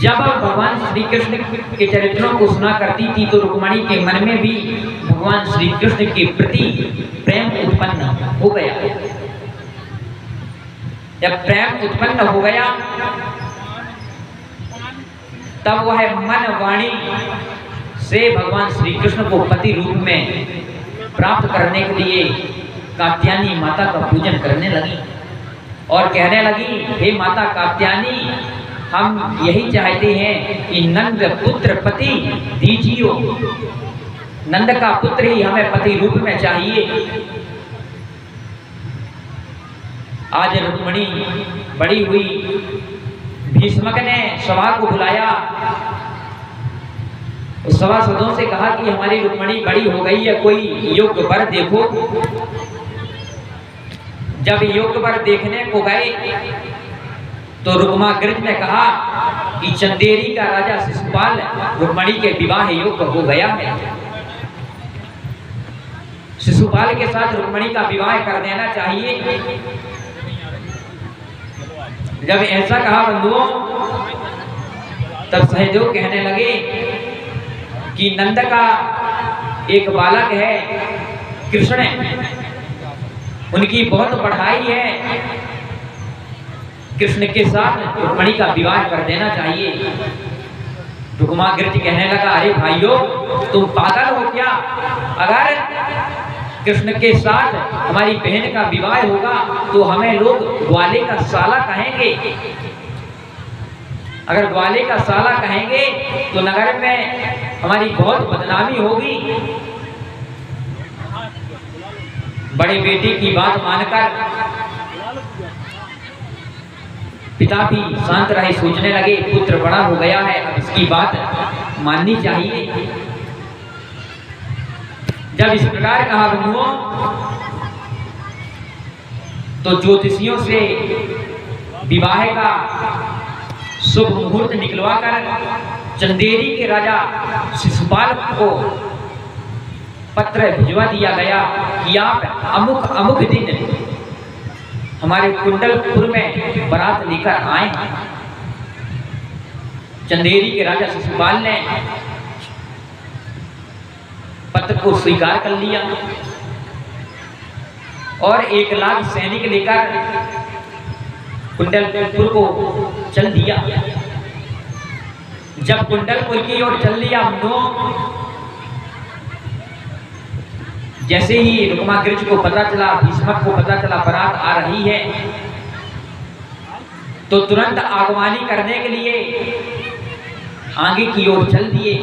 जब भगवान श्री कृष्ण के चरित्रों को सुना करती थी तो रुक्मणी के मन में भी भगवान श्री कृष्ण के प्रति प्रेम उत्पन्न हो गया। जब प्रेम उत्पन्न हो गया तब वह मन वाणी से भगवान श्री कृष्ण को पति रूप में प्राप्त करने के लिए कात्यायनी माता का पूजन करने लगी और कहने लगी, हे माता कात्यायनी, हम यही चाहते हैं कि नंद पुत्र पति दीजियो। नंद का पुत्र ही हमें पति रूप में चाहिए। आज रुक्मणी बड़ी हुई, भीष्मक ने सभा को बुलाया, उस सभासदों से कहा कि हमारी रुक्मणी बड़ी हो गई है, कोई योग्य वर देखो। जब योग्य वर देखने को गए तो रुक्माग्रज ने कहा कि चंदेरी का राजा शिशुपाल रुक्मणी के विवाह योग्य हो गया है। शिशुपाल के साथ रुक्मणी का विवाह कर देना चाहिए। जब ऐसा कहा बंधुओं, तब सहदेव कहने लगे कि नंद का एक बालक है कृष्ण, उनकी बहुत बढ़ाई है, कृष्ण के साथ रुक्मणी का विवाह कर देना चाहिए। रुक्माग्रज कहने लगा, अरे भाइयों, तुम पागल हो क्या? अगर कृष्ण के साथ हमारी बहन का विवाह होगा तो हमें लोग ग्वाले का साला कहेंगे। अगर ग्वाले का साला कहेंगे तो नगर में हमारी बहुत बदनामी होगी। बड़े बेटे की बात मानकर पिता भी शांत रहे, सोचने लगे पुत्र बड़ा हो गया है, अब इसकी बात माननी चाहिए। जब इस प्रकार कहा बंधुओं, तो ज्योतिषियों से विवाह का शुभ मुहूर्त निकलवाकर चंदेरी के राजा शिशुपाल को पत्र भिजवा दिया गया कि आप अमुक अमुक दिन हमारे कुंडलपुर में बारात लेकर आए। चंदेरी के राजा शिशुपाल ने पत्र को स्वीकार कर लिया और 1 लाख सैनिक लेकर कुंडलपुर को चल दिया। जब कुंडलपुर की ओर चल लिया जैसे ही रुक्माग्रज को पता चला, भीष्मक को पता चला बारात आ रही है, तो तुरंत आगवानी करने के लिए आगे की ओर चल दिए।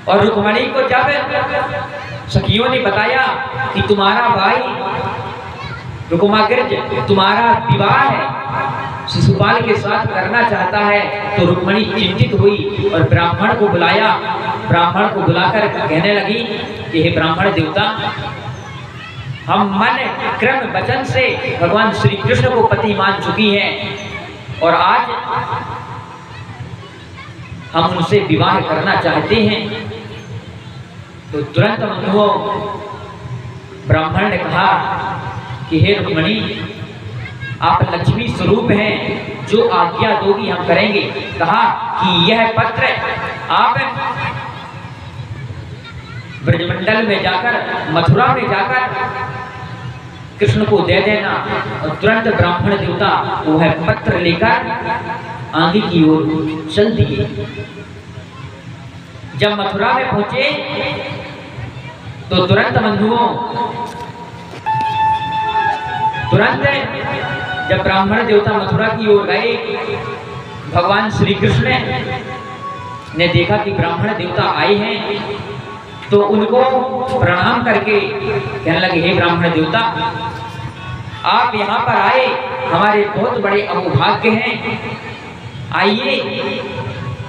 और रुक्मणी को जब सखियों ने बताया कि तुम्हारा भाई रुक्माग्रज तुम्हारा विवाह है शिशुपाल के साथ करना चाहता है, तो रुक्मणी चिंतित हुई और ब्राह्मण को बुलाया। ब्राह्मण को बुलाकर कहने लगी कि हे ब्राह्मण देवता, हम मन क्रम वचन से भगवान श्री कृष्ण को पति मान चुकी हैं और आज हम उनसे विवाह करना चाहते हैं। तो तुरंत बंधुओं ब्राह्मण ने कहा कि हे रुक्मणी, आप लक्ष्मी स्वरूप हैं, जो आज्ञा दोगी हम करेंगे। कहा कि यह पत्र आप ब्रजमंडल में जाकर, मथुरा में जाकर कृष्ण को दे देना। और तुरंत ब्राह्मण देवता वह पत्र लेकर आगे की ओर चल दिए। जब मथुरा में पहुंचे तो तुरंत बंधुओं, तुरंत जब ब्राह्मण देवता मथुरा की ओर गए, भगवान श्री कृष्ण ने देखा कि ब्राह्मण देवता आए हैं, तो उनको प्रणाम करके कहने लगे, हे ब्राह्मण देवता, आप यहाँ पर आए, हमारे बहुत बड़े अहोभाग्य हैं। आइए,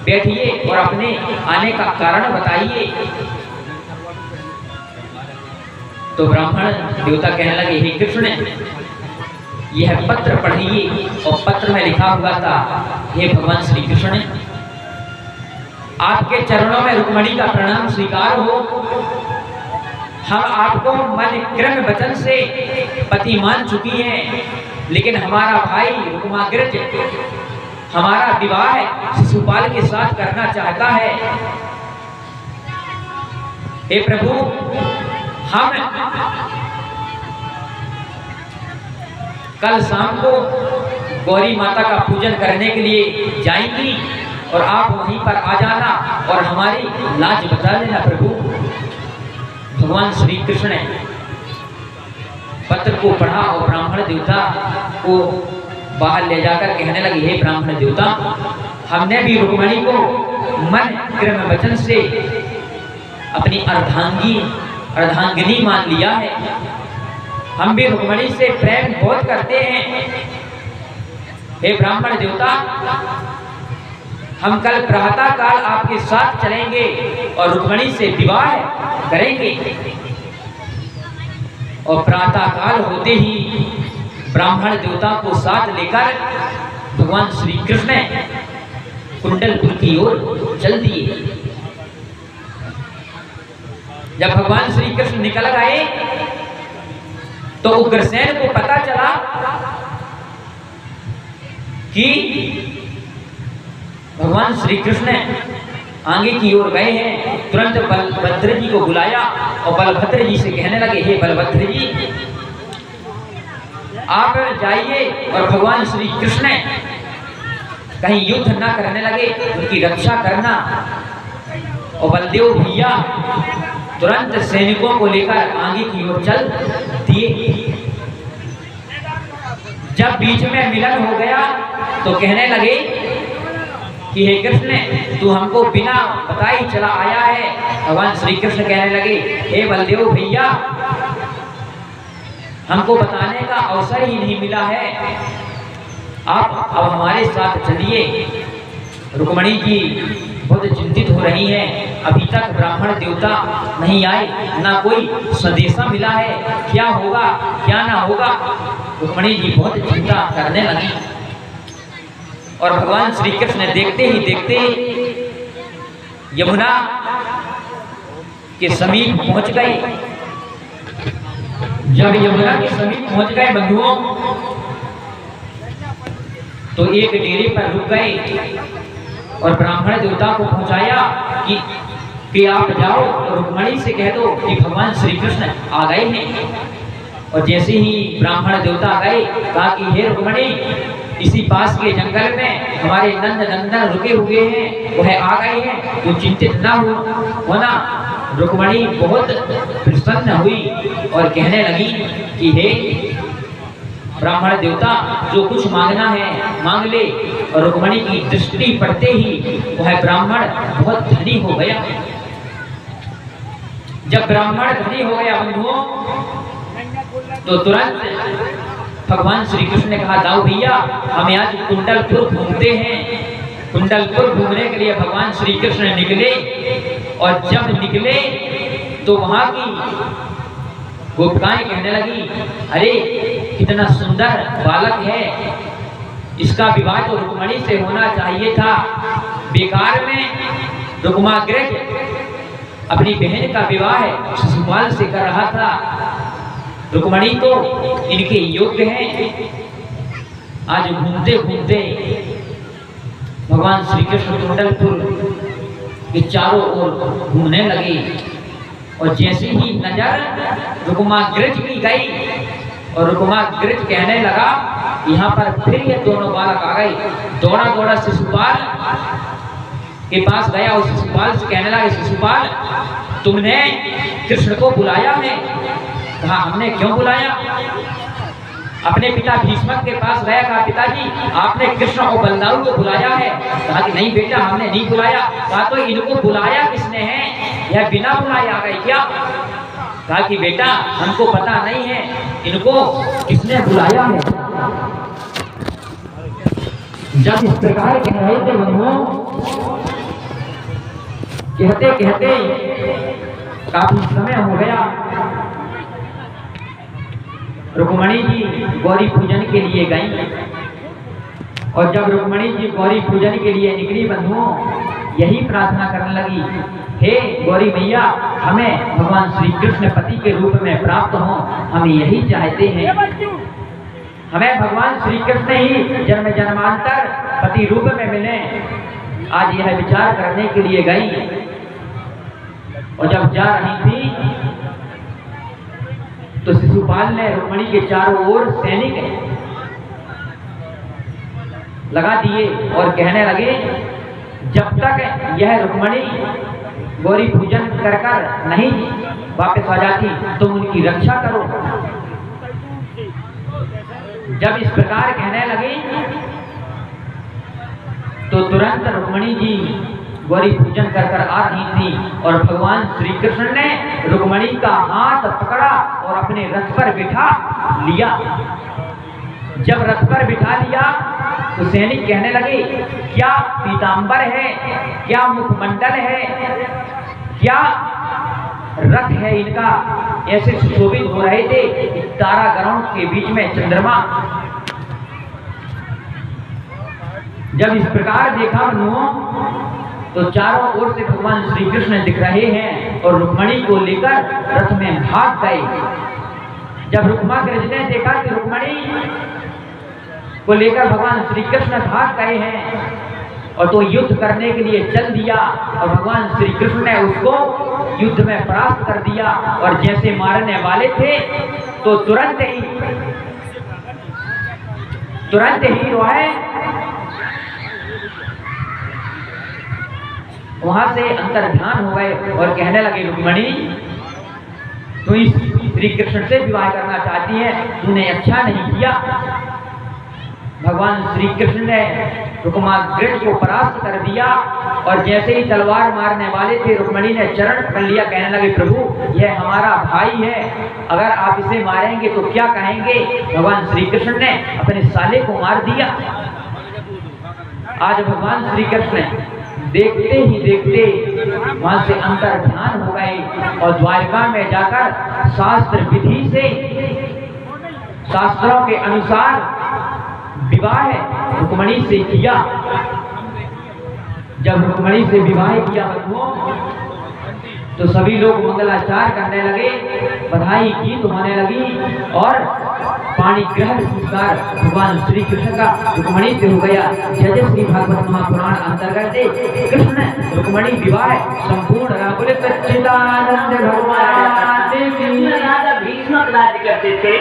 बैठिए और अपने आने का कारण बताइए। तो ब्राह्मण देवता कहने लगे, हे कृष्ण, यह पत्र पढ़िए। और पत्र में लिखा हुआ था, हे भगवान श्री कृष्ण, आपके चरणों में रुक्मणी का प्रणाम स्वीकार हो। हम आपको मन क्रम वचन से पति मान चुकी हैं, लेकिन हमारा भाई रुक्माग्रज हमारा विवाह शिशुपाल के साथ करना चाहता है। हे प्रभु, हम कल शाम को गौरी माता का पूजन करने के लिए जाएंगी और आप वहीं पर आ जाना और हमारी लाज बचा लेना प्रभु। भगवान श्री कृष्ण ने पत्र को पढ़ा और ब्राह्मण देवता को बाहर ले जाकर कहने लगे, हे ब्राह्मण देवता, हमने भी रुक्मिणी को मन क्रम वचन से अपनी अर्धांगिनी मान लिया है। हम भी रुक्मिणी से प्रेम बहुत करते हैं। हे ब्राह्मण देवता, हम कल प्रातः काल आपके साथ चलेंगे और रुक्मिणी से विवाह करेंगे। और प्रातः काल होते ही ब्राह्मण देवता को साथ लेकर भगवान श्री कृष्ण कुंडलपुर की ओर चल दिए। जब भगवान श्री कृष्ण निकल गए तो उग्रसेन को पता चला कि भगवान श्री कृष्ण आगे की ओर गए हैं। तुरंत बलभद्र जी को बुलाया और बलभद्र जी से कहने लगे, हे बलभद्र जी, आप जाइए और भगवान श्री कृष्ण कहीं युद्ध न करने लगे, उनकी रक्षा करना। और बलदेव भैया तुरंत सैनिकों को लेकर आगे की ओर चल दिए। जब बीच में मिलन हो गया तो कहने लगे कि हे कृष्ण, तू हमको बिना बताए चला आया है। भगवान श्री कृष्ण कहने लगे, हे बलदेव भैया, हमको बताने का अवसर ही नहीं मिला है, आप अब हमारे साथ चलिए। रुक्मिणी जी बहुत चिंतित हो रही हैं। अभी तक ब्राह्मण देवता नहीं आए, ना कोई संदेशा मिला है, क्या होगा क्या ना होगा। रुक्मिणी जी बहुत चिंता करने लगी। और भगवान श्री कृष्ण देखते ही देखते यमुना के समीप पहुंच गए। जब यमुना के समीप पहुंच गए बंधुओं, तो एक डेरे पर रुक गए और ब्राह्मण देवता को पहुंचाया कि आप जाओ और रुक्मिणी से कह दो कि भगवान श्री कृष्ण आ गए हैं। और जैसे ही ब्राह्मण देवता गए, कहा कि हे रुक्मिणी, इसी पास के जंगल में हमारे नंद नंदन रुके हुए हैं, वह आ गए हैं, तो चिंतित ना होना। रुक्मिणी बहुत प्रसन्न हुई और कहने लगी कि हे ब्राह्मण देवता, जो कुछ मांगना है मांग ले। और रुक्मिणी की दृष्टि पड़ते ही वह ब्राह्मण बहुत धनी हो गया। जब ब्राह्मण धनी हो गया बंधुओं, तो तुरंत भगवान श्री कृष्ण ने कहा, दाऊ भैया, हम आज कुंडलपुर घूमते हैं। कुंडलपुर घूमने के लिए भगवान श्री कृष्ण निकले। और जब निकले तो वहां की गोपिकाएं कहने लगी, अरे कितना सुंदर बालक है, इसका विवाह तो रुक्मिणी से होना चाहिए था। बेकार में रुक्माग्रज अपनी बहन का विवाह शिशुपाल से कर रहा था। रुक्मिणी तो इनके योग्य हैं। आज घूमते घूमते भगवान श्री कृष्ण कुंडलपुर के चारों ओर घूमने लगे। और जैसे ही नजर रुक्माग्रज की गई और रुक्माग्रज कहने लगा, यहाँ पर फिर ये दोनों बालक आ गए। दौड़ा दौड़ा शिशुपाल के पास गया और शिशुपाल से कहने लगा, शिशुपाल, तुमने कृष्ण को बुलाया है? कहा, हमने क्यों बुलाया? अपने पिता भीष्मक के पास गया, कहा, पिताजी आपने कृष्ण और बलदाऊ को बुलाया है? कहा कि नहीं बेटा, हमने नहीं बुलाया। कहा, तो इनको बुलाया किसने है? यह बिना बुलाए आ गए क्या? कहा कि बेटा, हमको पता नहीं है इनको किसने बुलाया है। जब इस प्रकार कह रहे थे बंधुओं, कहते कहते काफी समय हो गया। रुक्मिणी जी गौरी पूजन के लिए गई। और जब रुक्मिणी जी गौरी पूजन के लिए निकली बंधुओं, यही प्रार्थना करने लगी, हे गौरी मैया, हमें भगवान श्री कृष्ण पति के रूप में प्राप्त हो, हम यही चाहते हैं। हमें भगवान श्री कृष्ण ही जन्म जन्मांतर पति रूप में मिले, आज यह विचार करने के लिए गई। और जब जा रही थी तो शिशुपाल ने रुक्मिणी के चारों ओर सैनिक लगा दिए और कहने लगे, जब तक यह रुक्मिणी गौरी पूजन कर कर नहीं वापस आ जाती तुम उनकी रक्षा करो। जब इस प्रकार कहने लगे तो तुरंत रुक्मिणी जी गौरी पूजन कर कर आ रही थी और भगवान श्री कृष्ण ने रुक्मिणी का हाथ पकड़ा और अपने रथ पर बिठा लिया। जब रथ पर बिठा लिया तो सैनिक कहने लगे, क्या पीतांबर है, क्या मुखमंडल है, क्या रथ है इनका, ऐसे सुशोभित हो रहे थे कि तारा गणों के बीच में चंद्रमा। जब इस प्रकार देखा बंधुओं तो चारों ओर से भगवान श्री कृष्ण दिख रहे हैं और रुक्मिणी को लेकर रथ में भाग गए। जब रुक्माग्रज ने देखा कि रुक्मिणी को लेकर भगवान श्री कृष्ण भाग गए हैं और तो युद्ध करने के लिए चल दिया और भगवान श्री कृष्ण ने उसको युद्ध में परास्त कर दिया। और जैसे मारने वाले थे तो तुरंत ही वो है वहां से अंतर्ध्यान हो गए और कहने लगे, रुक्मिणी तू इस श्री कृष्ण से विवाह करना चाहती है, तूने अच्छा नहीं किया। भगवान श्री कृष्ण ने रुक्माग्रज को परास्त कर दिया और जैसे ही तलवार मारने वाले थे रुक्मिणी ने चरण पकड़ लिया। कहने लगे, प्रभु यह हमारा भाई है, अगर आप इसे मारेंगे तो क्या कहेंगे। भगवान श्री कृष्ण ने अपने साले को मार दिया। आज भगवान श्री कृष्ण देखते ही देखते वहां से अंतर्ध्यान हो गए और द्वारका में जाकर शास्त्र विधि से, शास्त्रों के अनुसार विवाह रुक्मिणी से किया। जब रुक्मिणी से विवाह किया तो सभी लोग मंगलाचार करने लगे, बधाई गीत होने लगी और पाणी ग्रहण संस्कार भगवान श्री कृष्ण का रुक्मिणी से हो गया। जय जय श्री भागवत महापुराण अंतर्गत कृष्ण रुक्मिणी विवाह संपूर्ण राहुल सच्चिदानंद भगवान भीष्म राज्य करते थे।